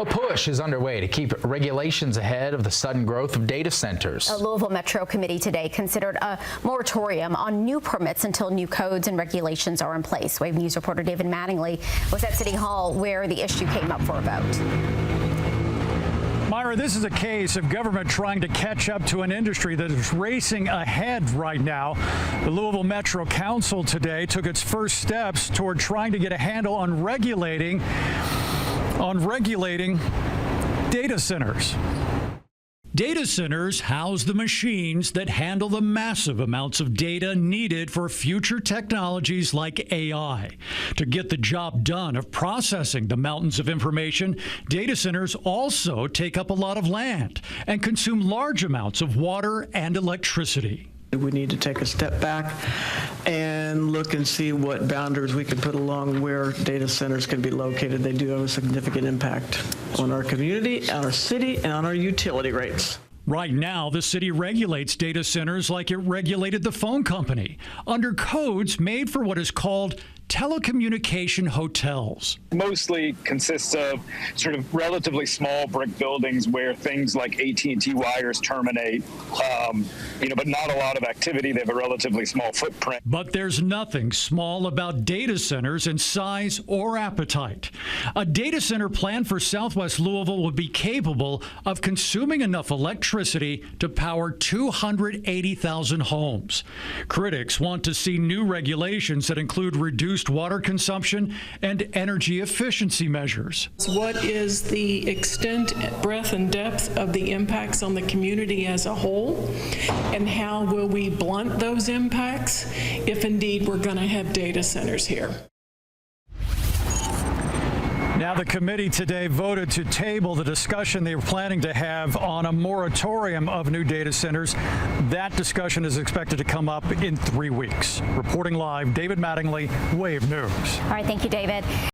A push is underway to keep regulations ahead of the sudden growth of data centers. A Louisville Metro committee today considered a moratorium on new permits until new codes and regulations are in place. Wave News reporter David Mattingly was at City Hall where the issue came up for a vote. Myra, this is a case of government trying to catch up to an industry that is racing ahead right now. The Louisville Metro Council today took its first steps toward trying to get a handle on regulating data centers. Data centers house the machines that handle the massive amounts of data needed for future technologies like AI. To get the job done of processing the mountains of information, data centers also take up a lot of land and consume large amounts of water and electricity. We need to take a step back and look and see what boundaries we can put along where data centers can be located. They do have a significant impact on our community, on our city, and on our utility rates. Right now, the city regulates data centers like it regulated the phone company, under codes made for what is called telecommunication hotels. Mostly consists of sort of relatively small brick buildings where things like AT&T wires terminate, but not a lot of activity. They have a relatively small footprint. But there's nothing small about data centers in size or appetite. A data center planned for Southwest Louisville would be capable of consuming enough electricity to power 280,000 homes. Critics want to see new regulations that include reduced water consumption and energy efficiency measures. What is the extent, breadth, and depth of the impacts on the community as a whole? And how will we blunt those impacts if indeed we're going to have data centers here? Now, the committee today voted to table the discussion they were planning to have on a moratorium of new data centers. That discussion is expected to come up in 3 weeks. Reporting live, David Mattingly, Wave News. All right, thank you, David.